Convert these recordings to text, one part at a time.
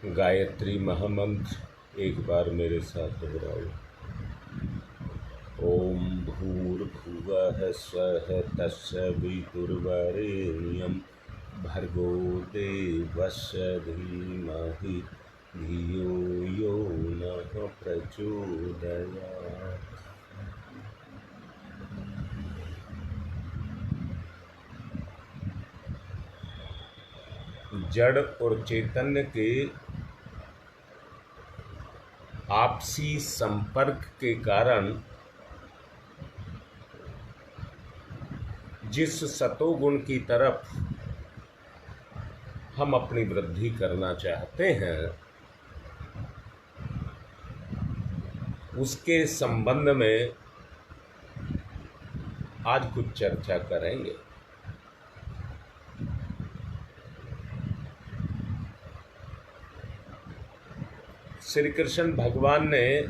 गायत्री महामंत्र एक बार मेरे साथ दोहराओ। ओम भूर्भुवः स्वः तत्सवितुर्वरेण्यं भर्गो देवस्य धीमहि धियो यो नः प्रचोदयात्। जड़ और चैतन्य के आपसी संपर्क के कारण जिस सतोगुण की तरफ हम अपनी वृद्धि करना चाहते हैं, उसके संबंध में आज कुछ चर्चा करेंगे। श्री कृष्ण भगवान ने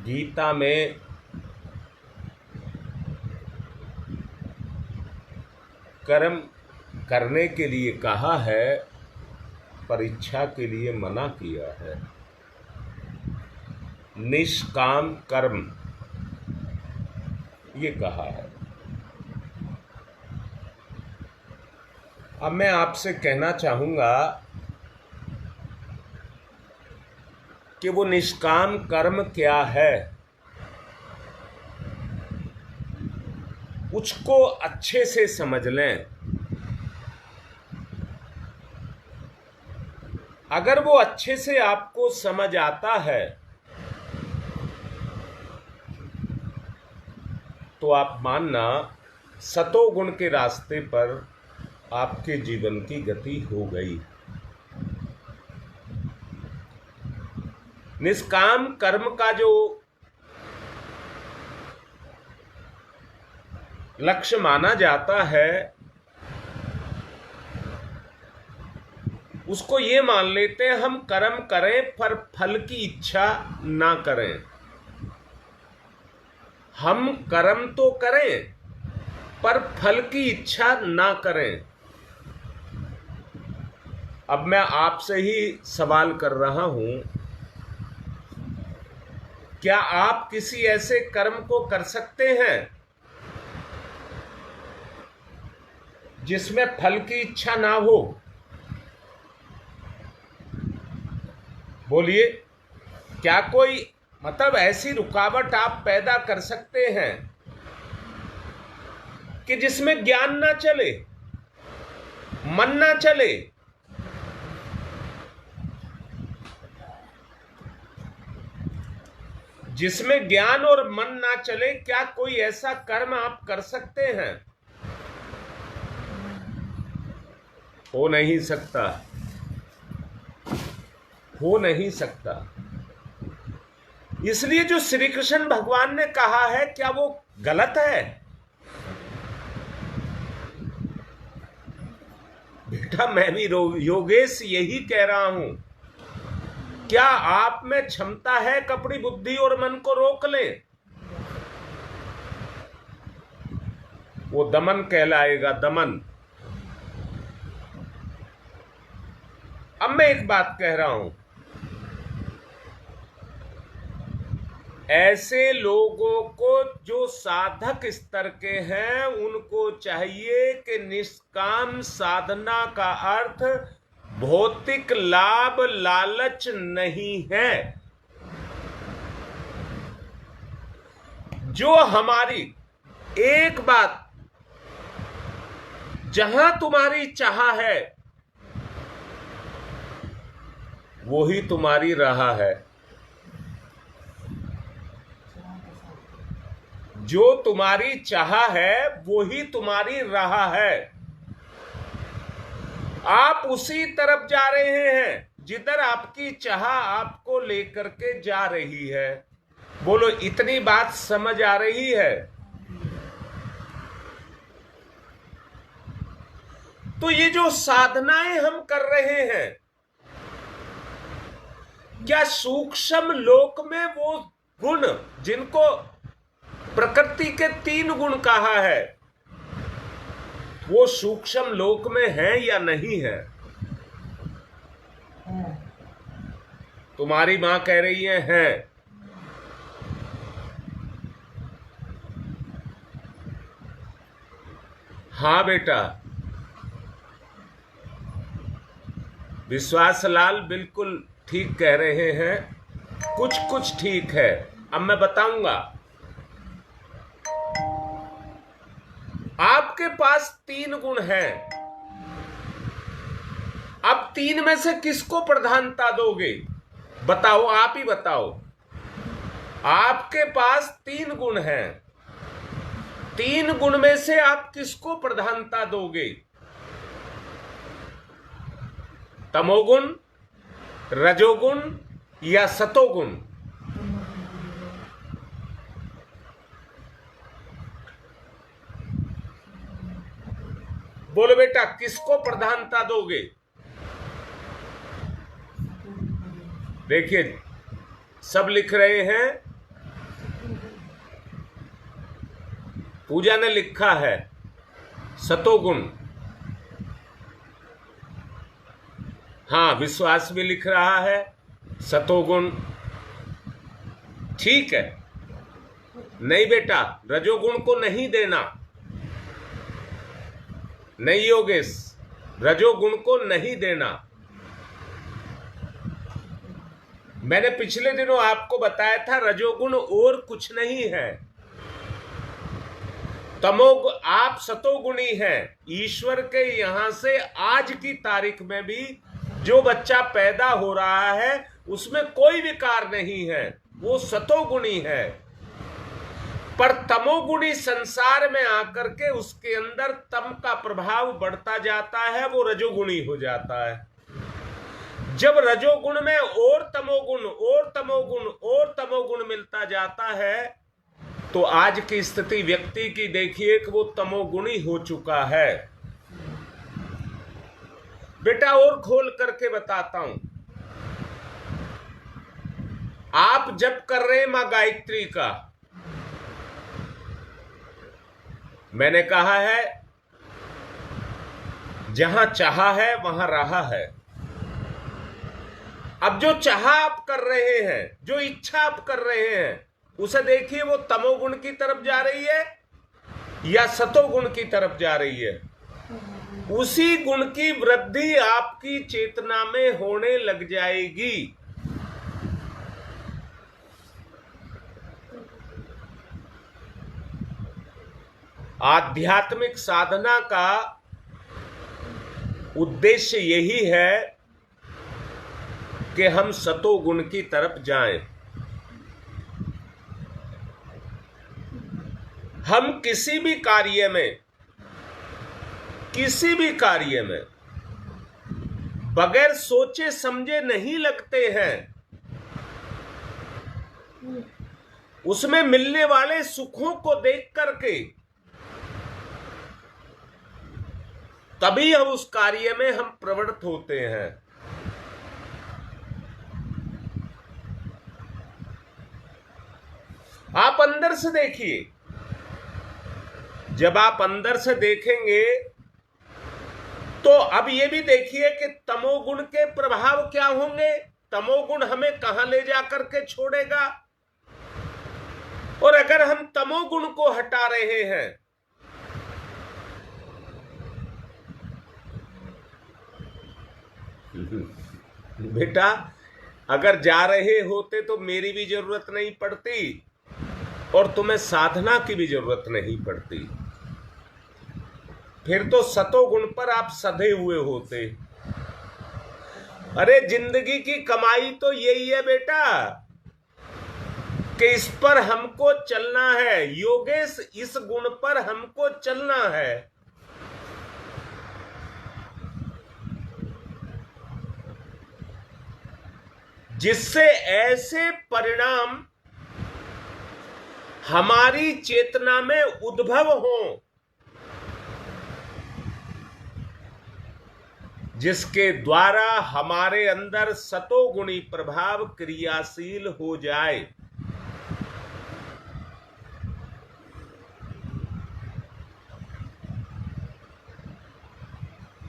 गीता में कर्म करने के लिए कहा है, परीक्षा के लिए मना किया है। निष्काम कर्म ये कहा है। अब मैं आपसे कहना चाहूंगा कि वो निष्काम कर्म क्या है, उसको अच्छे से समझ लें। अगर वो अच्छे से आपको समझ आता है तो आप मानना सतोगुण के रास्ते पर आपके जीवन की गति हो गई। निष्काम कर्म का जो लक्ष्य माना जाता है, उसको ये मान लेते हैं हम कर्म करें पर फल की इच्छा ना करें। हम कर्म तो करें पर फल की इच्छा ना करें। अब मैं आपसे ही सवाल कर रहा हूं, क्या आप किसी ऐसे कर्म को कर सकते हैं जिसमें फल की इच्छा ना हो? बोलिए, क्या कोई ऐसी रुकावट आप पैदा कर सकते हैं कि जिसमें ज्ञान ना चले, मन ना चले? जिसमें ज्ञान और मन ना चले, क्या कोई ऐसा कर्म आप कर सकते हैं? हो नहीं सकता, हो नहीं सकता। इसलिए जो श्री कृष्ण भगवान ने कहा है, क्या वो गलत है? बेटा, मैं भी योगेश यही कह रहा हूं। क्या आप में क्षमता है कि अपनी बुद्धि और मन को रोक लें? वो दमन कहलाएगा, दमन। अब मैं एक बात कह रहा हूं, ऐसे लोगों को जो साधक स्तर के हैं, उनको चाहिए कि निष्काम साधना का अर्थ भौतिक लाभ लालच नहीं है। जो हमारी एक बात, जहां तुम्हारी चाह है वो ही तुम्हारी राह है। जो तुम्हारी चाह है वो ही तुम्हारी राह है। आप उसी तरफ जा रहे हैं जिधर आपकी चाह आपको लेकर के जा रही है। बोलो, इतनी बात समझ आ रही है? तो ये जो साधनाएं हम कर रहे हैं, क्या सूक्ष्म लोक में वो गुण जिनको प्रकृति के 3 गुण कहा है, वो सूक्ष्म लोक में है या नहीं है? तुम्हारी मां कह रही है हैं। हाँ बेटा, विश्वासलाल बिल्कुल ठीक कह रहे हैं, कुछ कुछ ठीक है। अब मैं बताऊंगा। आपके पास 3 गुण हैं। अब 3 में से किसको प्रधानता दोगे? बताओ, आप ही बताओ। आपके पास 3 गुण हैं। 3 गुण में से आप किसको प्रधानता दोगे? तमोगुण, रजोगुण या सतोगुण? बोलो बेटा, किसको प्रधानता दोगे? देखिए, सब लिख रहे हैं। पूजा ने लिखा है सतोगुण। हाँ, विश्वास भी लिख रहा है सतोगुण। ठीक है। नहीं बेटा, रजोगुण को नहीं देना। नहीं योगेश, रजोगुण को नहीं देना। मैंने पिछले दिनों आपको बताया था रजोगुण और कुछ नहीं है। आप सतोगुणी हैं। ईश्वर के यहां से आज की तारीख में भी जो बच्चा पैदा हो रहा है उसमें कोई विकार नहीं है, वो सतोगुणी है। पर तमोगुणी संसार में आकर के उसके अंदर तम का प्रभाव बढ़ता जाता है, वो रजोगुणी हो जाता है। जब रजोगुण में और तमोगुण और तमोगुण और तमोगुण मिलता जाता है तो आज की स्थिति व्यक्ति की देखिए कि वो तमोगुणी हो चुका है। बेटा और खोल करके बताता हूं। आप जप कर रहे हैं मां गायत्री का, मैंने कहा है जहां चाहा है वहां रहा है। अब जो चाहा आप कर रहे हैं, जो इच्छा आप कर रहे हैं, उसे देखिए वो तमोगुण की तरफ जा रही है या सतोगुण की तरफ जा रही है। उसी गुण की वृद्धि आपकी चेतना में होने लग जाएगी। आध्यात्मिक साधना का उद्देश्य यही है कि हम सतोगुण की तरफ जाएं। हम किसी भी कार्य में बगैर सोचे समझे नहीं लगते हैं। उसमें मिलने वाले सुखों को देख करके तभी हम उस कार्य में हम प्रवृत्त होते हैं। आप अंदर से देखिए। जब आप अंदर से देखेंगे तो अब ये भी देखिए कि तमोगुण के प्रभाव क्या होंगे। तमोगुण हमें कहां ले जाकर के छोड़ेगा। और अगर हम तमोगुण को हटा रहे हैं बेटा, अगर जा रहे होते तो मेरी भी जरूरत नहीं पड़ती और तुम्हें साधना की भी जरूरत नहीं पड़ती। फिर तो सतोगुण पर आप सधे हुए होते। अरे जिंदगी की कमाई तो यही है बेटा कि इस पर हमको चलना है। योगेश, इस गुण पर हमको चलना है। जिससे ऐसे परिणाम हमारी चेतना में उद्भव हो जिसके द्वारा हमारे अंदर सतोगुणी प्रभाव क्रियाशील हो जाए।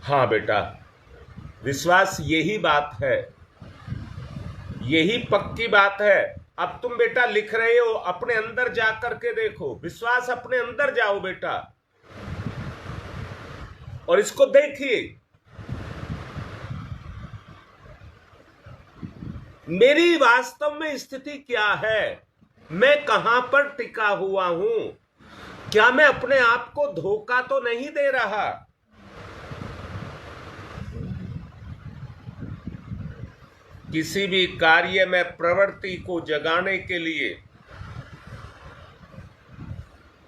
हाँ बेटा, विश्वास यही बात है। यही पक्की बात है। अब तुम बेटा लिख रहे हो, अपने अंदर जा करके देखो, विश्वास अपने अंदर जाओ बेटा और इसको देखिए। मेरी वास्तव में स्थिति क्या है, मैं कहां पर टिका हुआ हूं, क्या मैं अपने आप को धोखा तो नहीं दे रहा। किसी भी कार्य में प्रवृत्ति को जगाने के लिए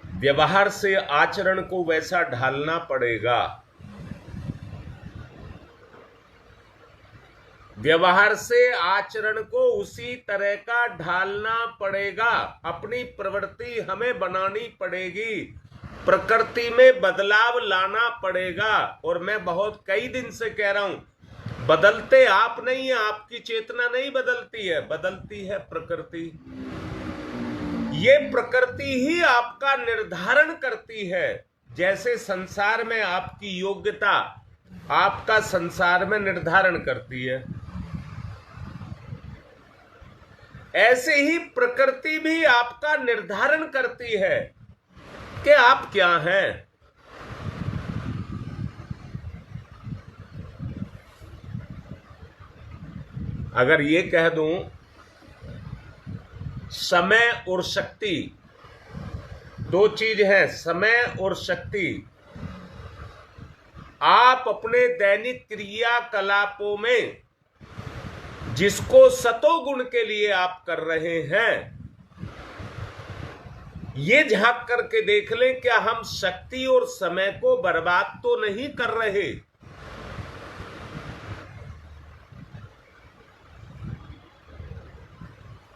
व्यवहार से आचरण को वैसा ढालना पड़ेगा। व्यवहार से आचरण को उसी तरह का ढालना पड़ेगा। अपनी प्रवृत्ति हमें बनानी पड़ेगी, प्रकृति में बदलाव लाना पड़ेगा। और मैं बहुत कई दिन से कह रहा हूं, बदलते आप नहीं है, आपकी चेतना नहीं बदलती है, बदलती है प्रकृति। ये प्रकृति ही आपका निर्धारण करती है। जैसे संसार में आपकी योग्यता आपका संसार में निर्धारण करती है, ऐसे ही प्रकृति भी आपका निर्धारण करती है कि आप क्या हैं। अगर ये कह दूं समय और शक्ति दो चीज है, समय और शक्ति, आप अपने दैनिक क्रियाकलापों में जिसको सतोगुण के लिए आप कर रहे हैं, ये झांक करके देख लें क्या हम शक्ति और समय को बर्बाद तो नहीं कर रहे।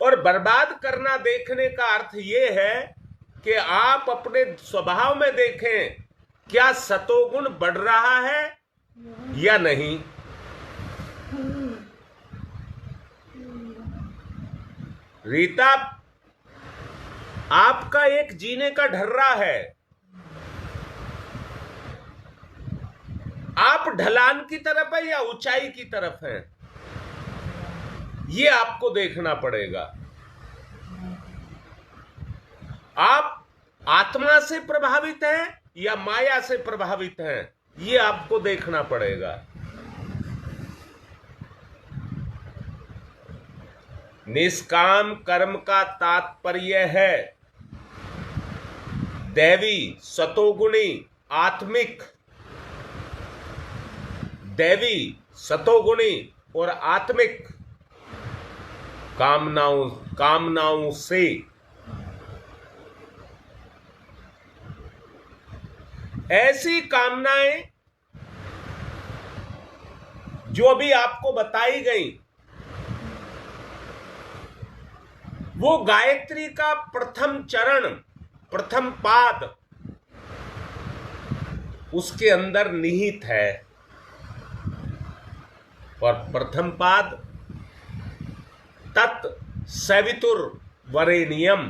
और बर्बाद करना देखने का अर्थ यह है कि आप अपने स्वभाव में देखें क्या सतोगुण बढ़ रहा है या नहीं। रीता, आपका एक जीने का ढर्रा है, आप ढलान की तरफ है या ऊंचाई की तरफ है, ये आपको देखना पड़ेगा। आप आत्मा से प्रभावित हैं या माया से प्रभावित हैं, ये आपको देखना पड़ेगा। निष्काम कर्म का तात्पर्य है दैवी, सतोगुणी, आत्मिक, दैवी, सतोगुणी और आत्मिक कामनाओं से ऐसी कामनाएं जो अभी आपको बताई गई, वो गायत्री का प्रथम चरण, प्रथम पाद उसके अंदर निहित है। और प्रथम पाद तत् सवितुर वरेण्यम,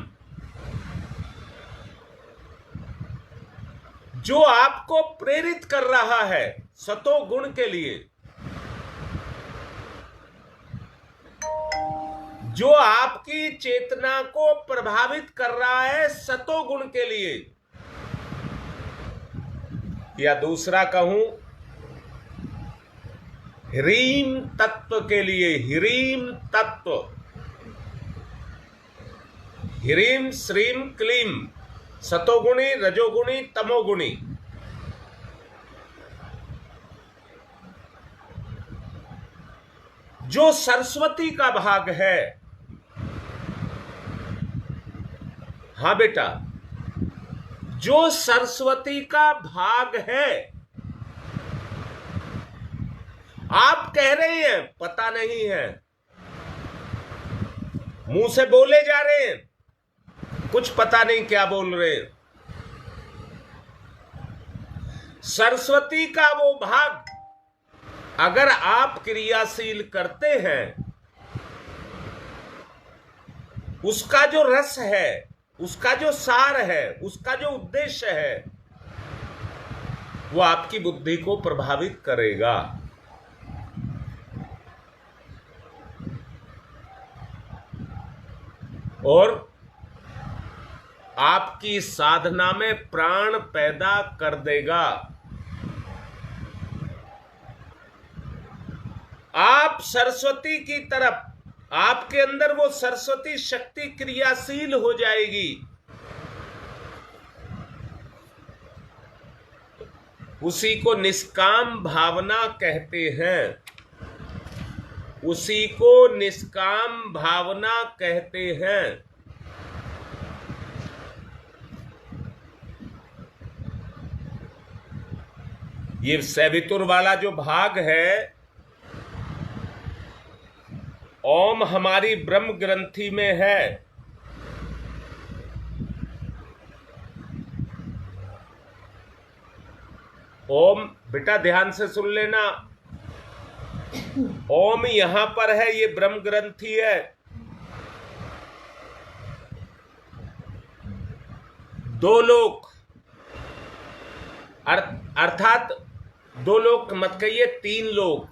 जो आपको प्रेरित कर रहा है सतोगुण के लिए, जो आपकी चेतना को प्रभावित कर रहा है सतोगुण के लिए, या दूसरा कहूं ह्रीम तत्व के लिए। ह्रीम तत्व, ह्रीम श्रीम क्लीम, सतोगुणी, रजोगुणी, तमोगुणी। जो सरस्वती का भाग है, हां बेटा, जो सरस्वती का भाग है, आप कह रहे हैं पता नहीं है, मुंह से बोले जा रहे हैं, कुछ पता नहीं क्या बोल रहे हैं। सरस्वती का वो भाग अगर आप क्रियाशील करते हैं, उसका जो रस है, उसका जो सार है, उसका जो उद्देश्य है, वो आपकी बुद्धि को प्रभावित करेगा। और आपकी साधना में प्राण पैदा कर देगा। आप सरस्वती की तरफ, आपके अंदर वो सरस्वती शक्ति क्रियाशील हो जाएगी। उसी को निष्काम भावना कहते हैं, उसी को निष्काम भावना कहते हैं। ये सवितुर वाला जो भाग है, ओम हमारी ब्रह्म ग्रंथि में है। ओम बेटा ध्यान से सुन लेना, ओम यहां पर है, ये ब्रह्म ग्रंथि है। दो लोक अर्थात दो लोक मत कहिए, तीन लोक,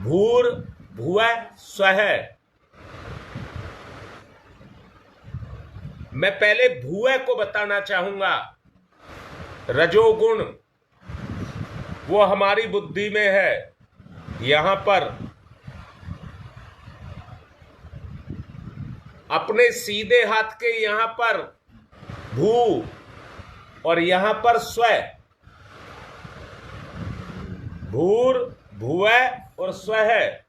भूर भुवः स्वः। मैं पहले भुवः को बताना चाहूंगा। रजोगुण वो हमारी बुद्धि में है, यहां पर अपने सीधे हाथ के यहां पर भू और यहां पर स्व, भूर भुवः और स्व है,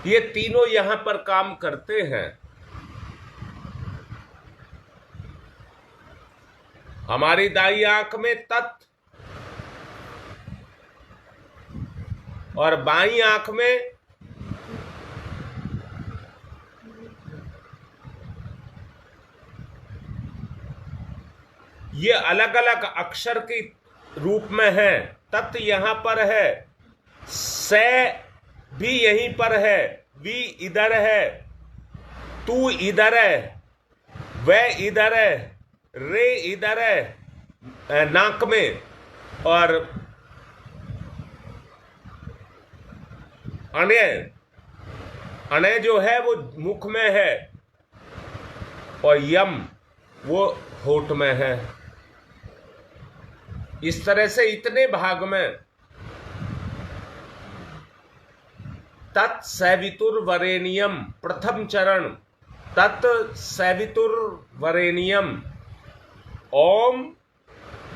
ये तीनों यहां पर काम करते हैं। हमारी दाई आंख में तत् और बाई आंख में ये अलग अलग अक्षर के रूप में है। तत् यहां पर है, से भी यहीं पर है, वी इधर है, तू इधर है, वह इधर है, रे इधर है नाक में, और अने अने जो है वो मुख में है, और यम वो होठ में है। इस तरह से इतने भाग में तत्सवितुर्वरेण्यम प्रथम चरण, तत्सवितुर्वरेण्यम ओम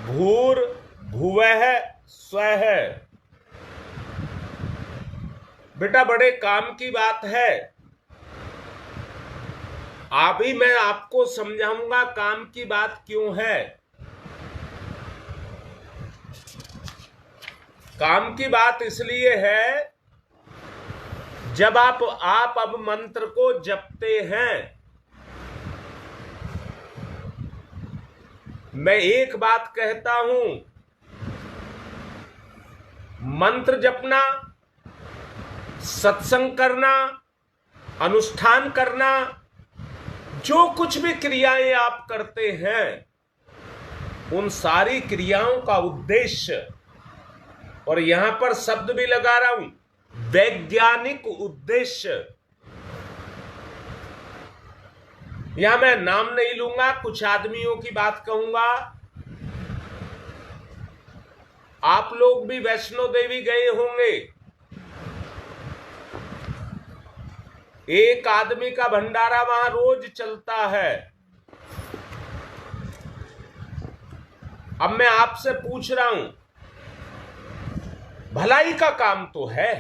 भूर भुवः स्वः। बेटा बड़े काम की बात है, अभी मैं आपको समझाऊंगा काम की बात क्यों है। काम की बात इसलिए है, जब आप अब मंत्र को जपते हैं, मैं एक बात कहता हूं, मंत्र जपना, सत्संग करना, अनुष्ठान करना, जो कुछ भी क्रियाएं आप करते हैं, उन सारी क्रियाओं का उद्देश्य, और यहां पर शब्द भी लगा रहा हूं, वैज्ञानिक उद्देश्य। यहां मैं नाम नहीं लूंगा, कुछ आदमियों की बात कहूंगा। आप लोग भी वैष्णो देवी गए होंगे, एक आदमी का भंडारा वहां रोज चलता है। अब मैं आपसे पूछ रहा हूं, भलाई का काम तो है,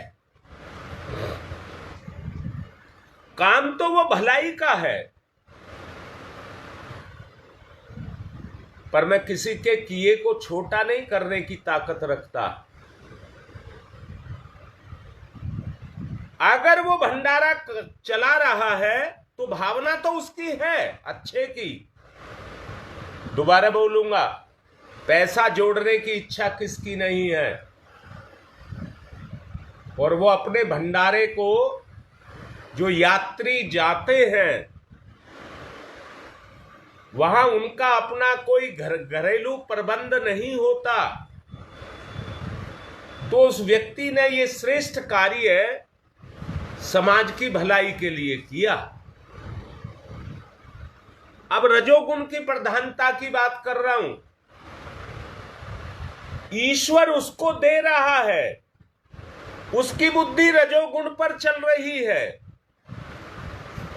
काम तो वो भलाई का है, पर मैं किसी के किए को छोटा नहीं करने की ताकत रखता। अगर वो भंडारा चला रहा है तो भावना तो उसकी है अच्छे की। दोबारा बोलूंगा, पैसा जोड़ने की इच्छा किसकी नहीं है, और वो अपने भंडारे को जो यात्री जाते हैं, वहां उनका अपना कोई घरेलू प्रबंध नहीं होता, तो उस व्यक्ति ने ये श्रेष्ठ कार्य समाज की भलाई के लिए किया। अब रजोगुण की प्रधानता की बात कर रहा हूं। ईश्वर उसको दे रहा है, उसकी बुद्धि रजोगुण पर चल रही है,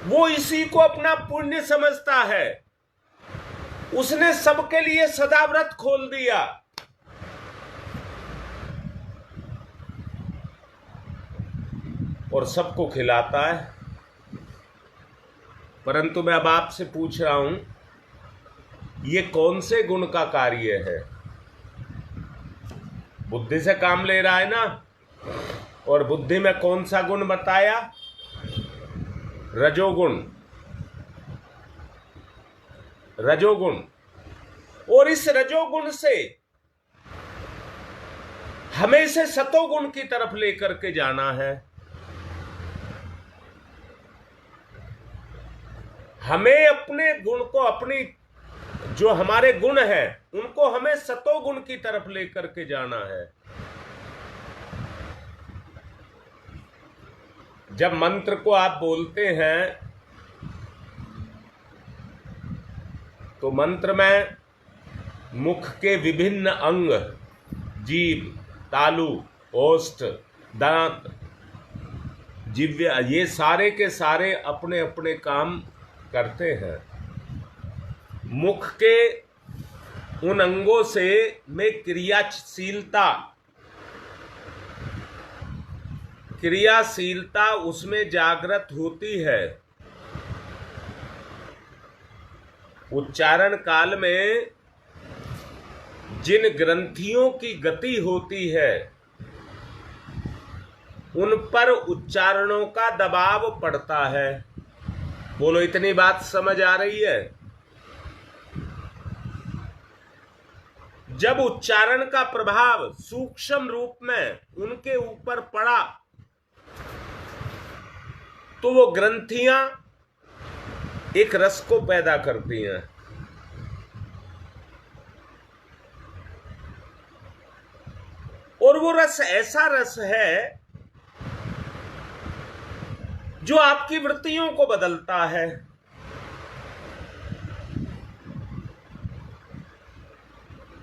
वो इसी को अपना पुण्य समझता है। उसने सबके लिए सदाव्रत खोल दिया। और सबको खिलाता है। परंतु मैं अब आपसे पूछ रहा हूं, ये कौन से गुण का कार्य है? बुद्धि से काम ले रहा है ना। और बुद्धि में कौन सा गुण बताया? रजोगुण। रजोगुण। और इस रजोगुण से हमें इसे सतोगुण की तरफ लेकर के जाना है। हमें अपने गुण को, अपनी जो हमारे गुण हैं, उनको हमें सतोगुण की तरफ लेकर के जाना है। जब मंत्र को आप बोलते हैं तो मंत्र में मुख के विभिन्न अंग, जीभ, तालु, ओष्ठ, दांत, जिह्वा, ये सारे के सारे अपने अपने काम करते हैं। मुख के उन अंगों से में क्रियाशीलता उसमें जागृत होती है। उच्चारण काल में जिन ग्रंथियों की गति होती है, उन पर उच्चारणों का दबाव पड़ता है। बोलो, इतनी बात समझ आ रही है? जब उच्चारण का प्रभाव सूक्ष्म रूप में उनके ऊपर पड़ा तो वो ग्रंथियां एक रस को पैदा करती हैं। और वो रस ऐसा रस है जो आपकी वृत्तियों को बदलता है।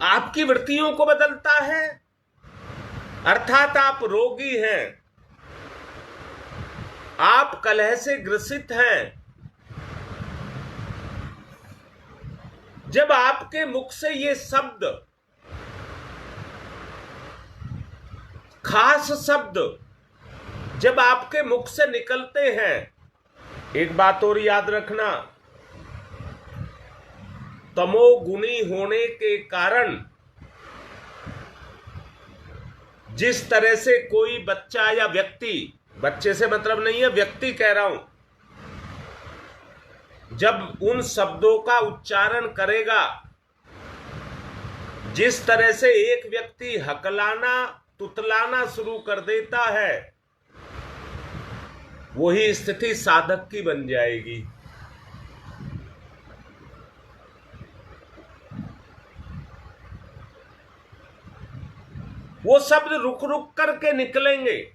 आपकी वृत्तियों को बदलता है, अर्थात आप रोगी हैं, आप कलह से ग्रसित हैं। जब आपके मुख से ये शब्द, खास शब्द जब आपके मुख से निकलते हैं, एक बात और याद रखना, तमोगुणी होने के कारण जिस तरह से कोई बच्चा या व्यक्ति, बच्चे से मतलब नहीं है, व्यक्ति कह रहा हूं, जब उन शब्दों का उच्चारण करेगा, जिस तरह से एक व्यक्ति हकलाना, तुतलाना शुरू कर देता है, वही स्थिति साधक की बन जाएगी। वो शब्द रुक रुक करके निकलेंगे।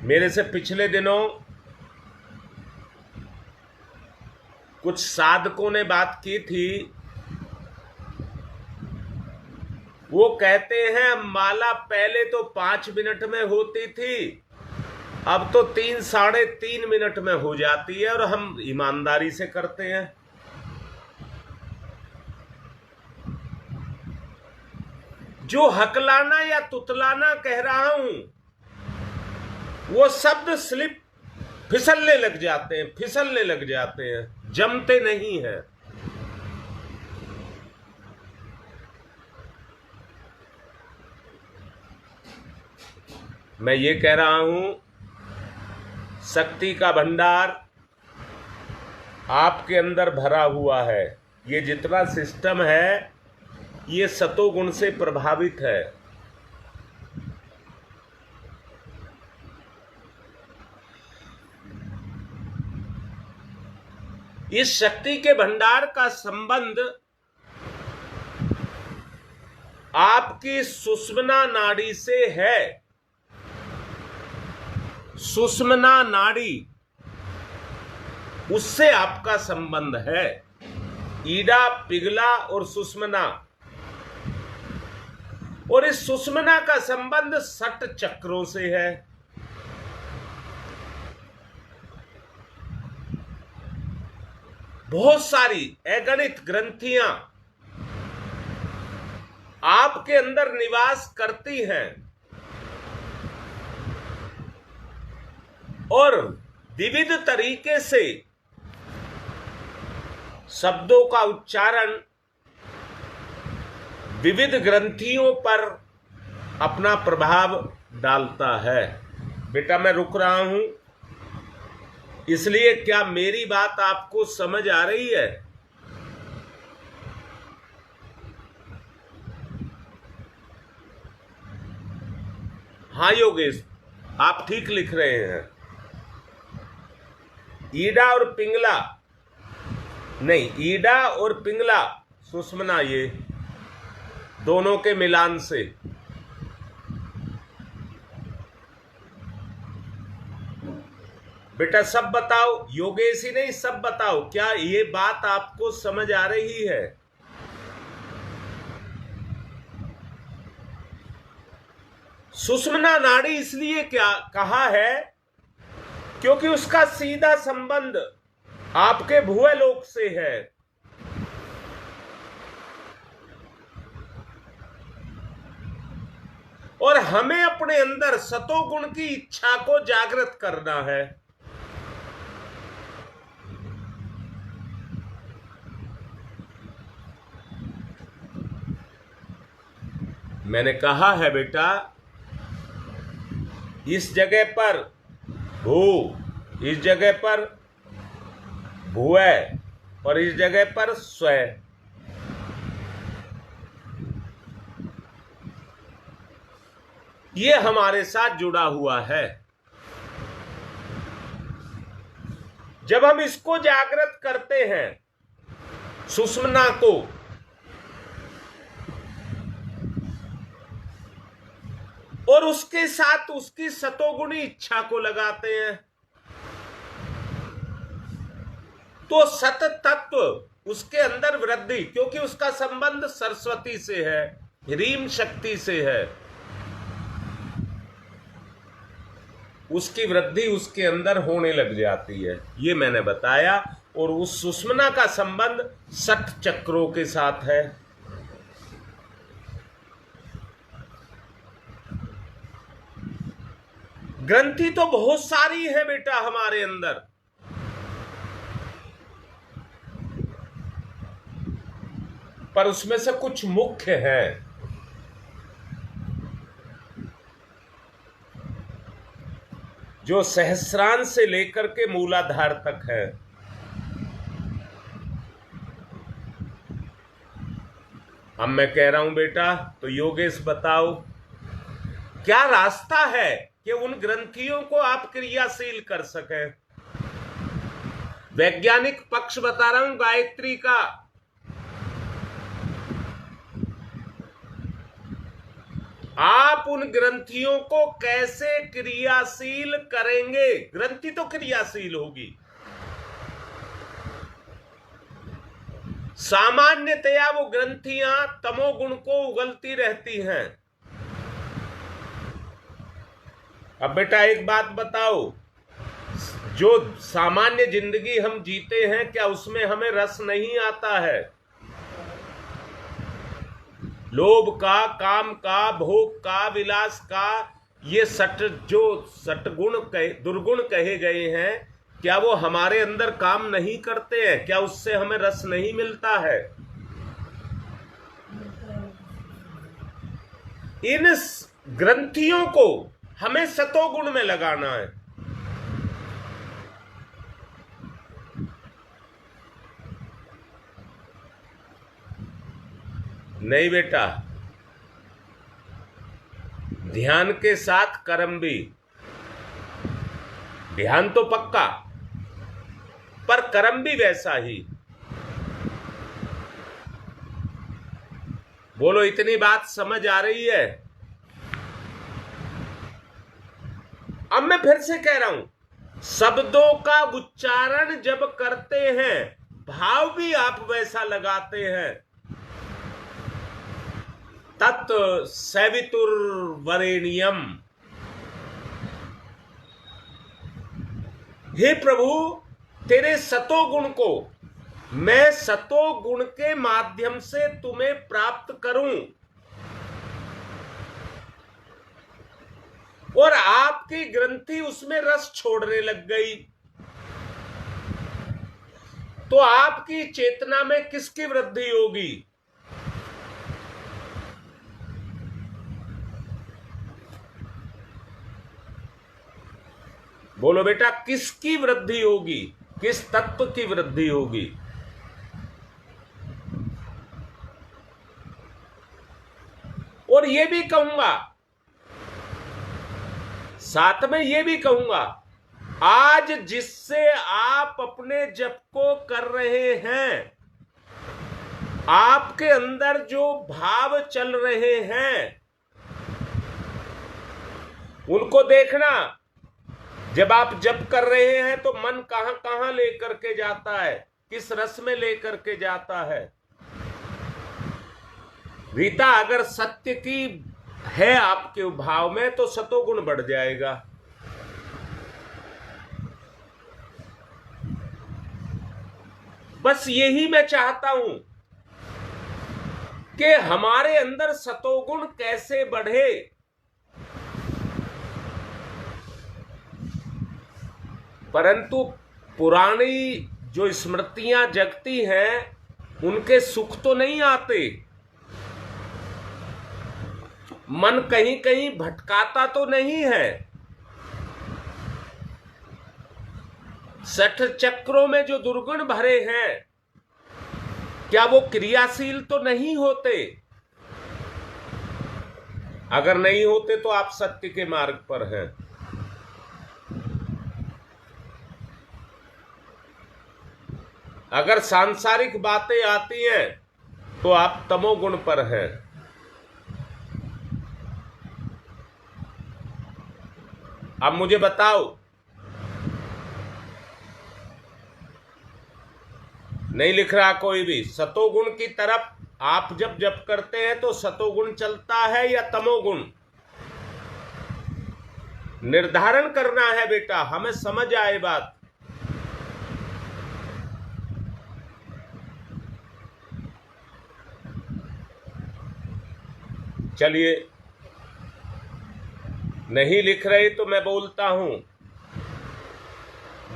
मेरे से पिछले दिनों कुछ साधकों ने बात की थी। वो कहते हैं माला पहले तो 5 मिनट में होती थी, अब तो 3 साढ़े 3 मिनट में हो जाती है, और हम ईमानदारी से करते हैं। जो हकलाना या तुतलाना कह रहा हूं, वो शब्द स्लिप फिसलने लग जाते हैं, जमते नहीं हैं। मैं ये कह रहा हूं, शक्ति का भंडार आपके अंदर भरा हुआ है। ये जितना सिस्टम है, ये सतोगुण से प्रभावित है। इस शक्ति के भंडार का संबंध आपकी सुषुम्ना नाड़ी से है। सुषुम्ना नाड़ी, उससे आपका संबंध है। ईडा, पिंगला और सुषुम्ना, और इस सुषुम्ना का संबंध षट चक्रों से है। बहुत सारी अगणित ग्रंथियां आपके अंदर निवास करती हैं और विविध तरीके से शब्दों का उच्चारण विविध ग्रंथियों पर अपना प्रभाव डालता है। बेटा मैं रुक रहा हूं, इसलिए क्या मेरी बात आपको समझ आ रही है? हाँ योगेश, आप ठीक लिख रहे हैं। ईडा और पिंगला नहीं, ईडा और पिंगला सुषुम्ना, ये दोनों के मिलान से बेटा सब बताओ, योगेश ही नहीं सब बताओ, क्या ये बात आपको समझ आ रही है? सुषुम्ना नाड़ी इसलिए क्या कहा है क्योंकि उसका सीधा संबंध आपके भुवलोक से है। और हमें अपने अंदर सतोगुण की इच्छा को जागृत करना है। मैंने कहा है बेटा, इस जगह पर भू, इस जगह पर भुवै और इस जगह पर स्व। ये हमारे साथ जुड़ा हुआ है। जब हम इसको जागृत करते हैं, सुषुम्ना को, और उसके साथ उसकी सतोगुणी इच्छा को लगाते हैं, तो सत तत्व उसके अंदर वृद्धि, क्योंकि उसका संबंध सरस्वती से है, ह्रीम शक्ति से है, उसकी वृद्धि उसके अंदर होने लग जाती है। ये मैंने बताया। और उस सुषुम्ना का संबंध षट चक्रों के साथ है। ग्रंथि तो बहुत सारी है बेटा हमारे अंदर, पर उसमें से कुछ मुख्य है। जो सहस्रांश से लेकर के मूलाधार तक है। अब मैं कह रहा हूं बेटा, तो योगेश बताओ क्या रास्ता है कि उन ग्रंथियों को आप क्रियाशील कर सकें? वैज्ञानिक पक्ष बता रहा हूं गायत्री का। आप उन ग्रंथियों को कैसे क्रियाशील करेंगे? ग्रंथि तो क्रियाशील होगी। सामान्यतया वो ग्रंथियां तमोगुण को उगलती रहती हैं। अब बेटा एक बात बताओ, जो सामान्य जिंदगी हम जीते हैं, क्या उसमें हमें रस नहीं आता है? लोभ का, काम का, भोग का, विलास का, ये जो सटगुण दुर्गुण कहे गए हैं, क्या वो हमारे अंदर काम नहीं करते हैं? क्या उससे हमें रस नहीं मिलता है? इन ग्रंथियों को हमें सतोगुण में लगाना है। नहीं बेटा, ध्यान के साथ कर्म भी। ध्यान तो पक्का, पर कर्म भी वैसा ही। बोलो, इतनी बात समझ आ रही है? अब मैं फिर से कह रहा हूं, शब्दों का उच्चारण जब करते हैं, भाव भी आप वैसा लगाते हैं, तत् सवितुर्वरेण्यम। हे प्रभु, तेरे सतोगुण को मैं सतोगुण के माध्यम से तुम्हें प्राप्त करूं, और आपकी ग्रंथि उसमें रस छोड़ने लग गई, तो आपकी चेतना में किसकी वृद्धि होगी? बोलो बेटा, किसकी वृद्धि होगी? किस तत्व की वृद्धि होगी? और ये भी कहूंगा, साथ में ये भी कहूंगा, आज जिससे आप अपने जप को कर रहे हैं, आपके अंदर जो भाव चल रहे हैं, उनको देखना। जब आप जप कर रहे हैं तो मन कहां कहां लेकर के जाता है, किस रस में लेकर के जाता है। रीता, अगर सत्य की है आपके भाव में तो सतोगुण बढ़ जाएगा। बस यही मैं चाहता हूं कि हमारे अंदर सतोगुण कैसे बढ़े। परंतु पुरानी जो स्मृतियां जगती हैं, उनके सुख तो नहीं आते। मन कहीं कहीं भटकाता तो नहीं है, सठ चक्रों में जो दुर्गुण भरे हैं, क्या वो क्रियाशील तो नहीं होते? अगर नहीं होते तो आप सत्य के मार्ग पर हैं। अगर सांसारिक बातें आती हैं तो आप तमोगुण पर हैं। अब मुझे बताओ, नहीं लिख रहा कोई भी, सतोगुण की तरफ आप जब जप करते हैं तो सतोगुण चलता है या तमोगुण? निर्धारण करना है बेटा, हमें समझ आए बात। चलिए, नहीं लिख रहे तो मैं बोलता हूं।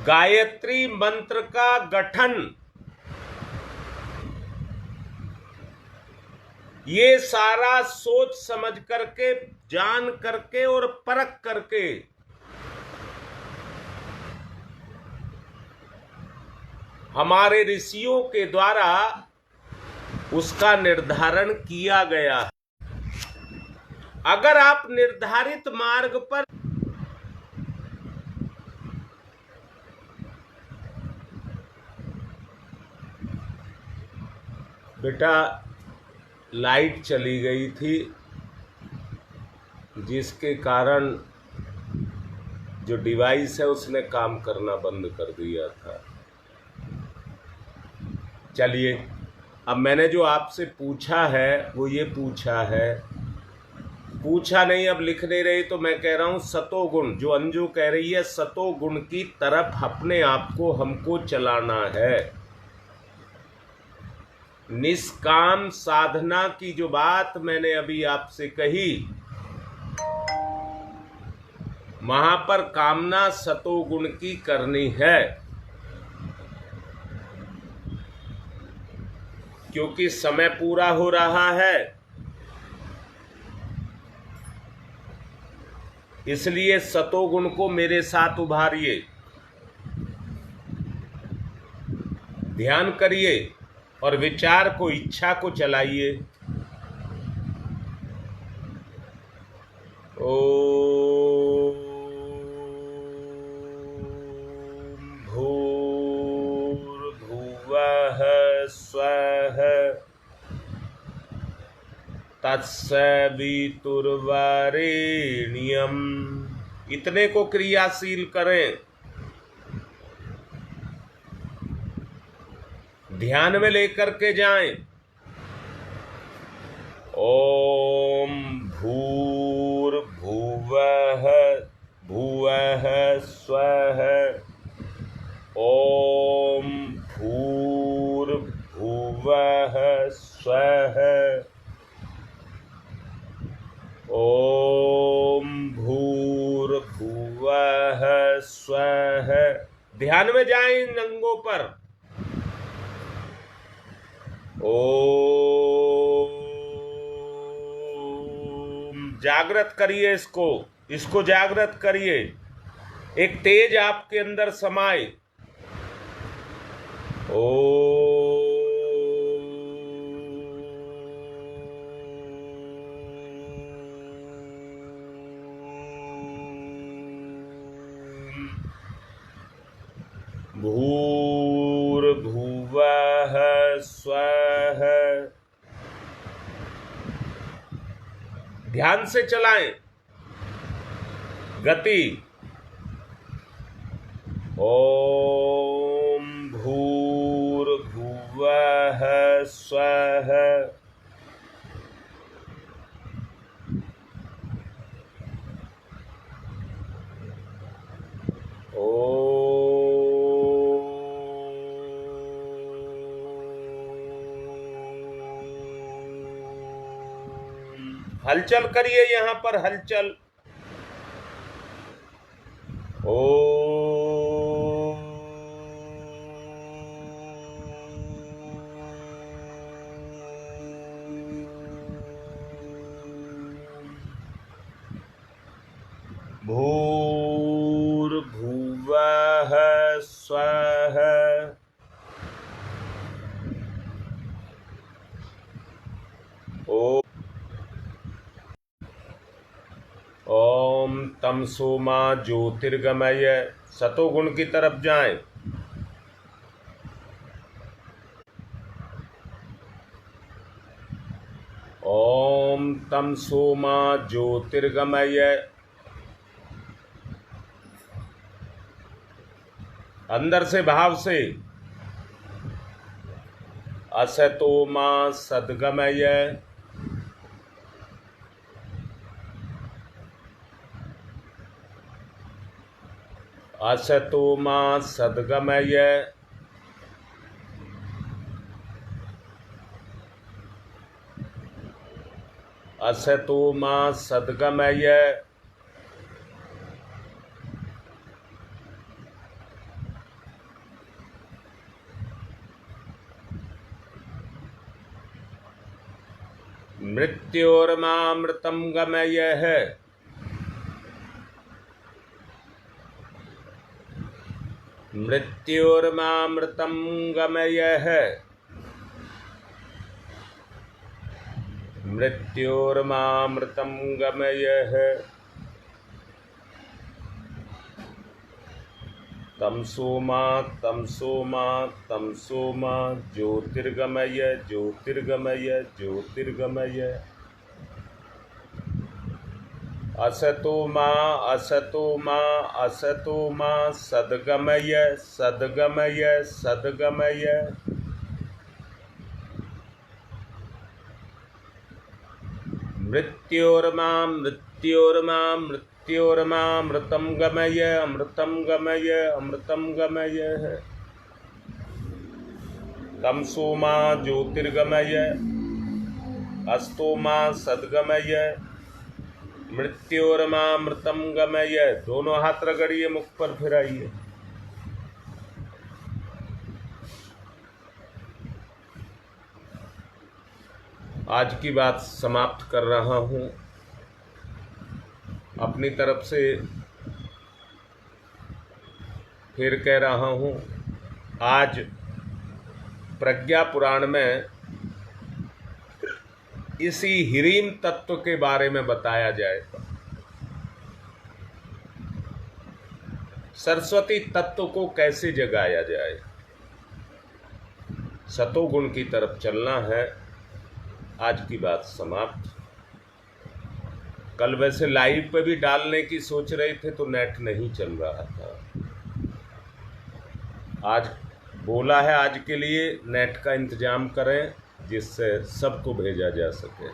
गायत्री मंत्र का गठन ये सारा सोच समझ करके, जान करके और परख करके हमारे ऋषियों के द्वारा उसका निर्धारण किया गया है। अगर आप निर्धारित मार्ग पर बेटा, लाइट चली गई थी, जिसके कारण जो डिवाइस है उसने काम करना बंद कर दिया था। चलिए, अब मैंने जो आपसे पूछा है वो ये पूछा है, पूछा नहीं, अब लिख नहीं रही तो मैं कह रहा हूं, सतोगुण जो अंजू कह रही है, सतोगुण की तरफ अपने आप को हमको चलाना है। निष्काम साधना की जो बात मैंने अभी आपसे कही, वहां पर कामना सतोगुण की करनी है, क्योंकि समय पूरा हो रहा है। इसलिए सतोगुण को मेरे साथ उभारिए, ध्यान करिए और विचार को, इच्छा को चलाइए। ओम भूर्भुवः स्वः तत्सवितुर्वरेण्यम। इतने को क्रियाशील करें। ध्यान में लेकर के जाएं। ओम भूर्भुवः भुवः स्वः। ओम भूर्भुवः स्वः। ओम भूर्भुवः स्वः। ध्यान में जाएं इन अंगों पर। ओम जागृत करिए इसको जागृत करिए। एक तेज आपके अंदर समाए। भूर्भुवः स्वः। ध्यान से चलाएं गति। ओम भूर्भुवः स्वः। हलचल करिए यहां पर हलचल। भूर्भुवः स्वः। ओम तमसो मा ज्योतिर्गमय। सतोगुण की तरफ जाएं। ओम तमसो मा ज्योतिर्गमय। अंदर से भाव से। असतो मा सद्गमय। असतो मा सद्गमय। असतो मा सद्गमय। मृत्योर्मामृतं गमयः। मृत्योर्मामृतं गमयः। मृत्योर्मामृतं गमयः। तमसो मा तमसो मा तमसो मा ज्योतिर्गमय ज्योतिर्गमय ज्योतिर्गमय। असतो मा असतो मा असतो मा सद्गमय सद्गमय सद्गमय। मृत्योर्मा मृत्योर्मा मृत्योर्मामृतं गमय अमृतं गमय अमृतं गमय। तमसो मा ज्योतिर्गमय। अस्तो मा सद्गमय। मृत्योर्मामृतं गमय। दोनों हाथ रगड़िए, मुख पर फिराइए। आज की बात समाप्त कर रहा हूं। अपनी तरफ से फिर कह रहा हूं, आज प्रज्ञा पुराण में इसी ह्रीम तत्व के बारे में बताया जाएगा। सरस्वती तत्व को कैसे जगाया जाए। सतोगुण की तरफ चलना है। आज की बात समाप्त। कल वैसे लाइव पे भी डालने की सोच रहे थे तो नेट नहीं चल रहा था। आज बोला है आज के लिए नेट का इंतजाम करें जिससे सबको भेजा जा सके।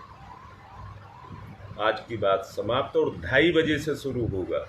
आज की बात समाप्त और 2:30 बजे से शुरू होगा।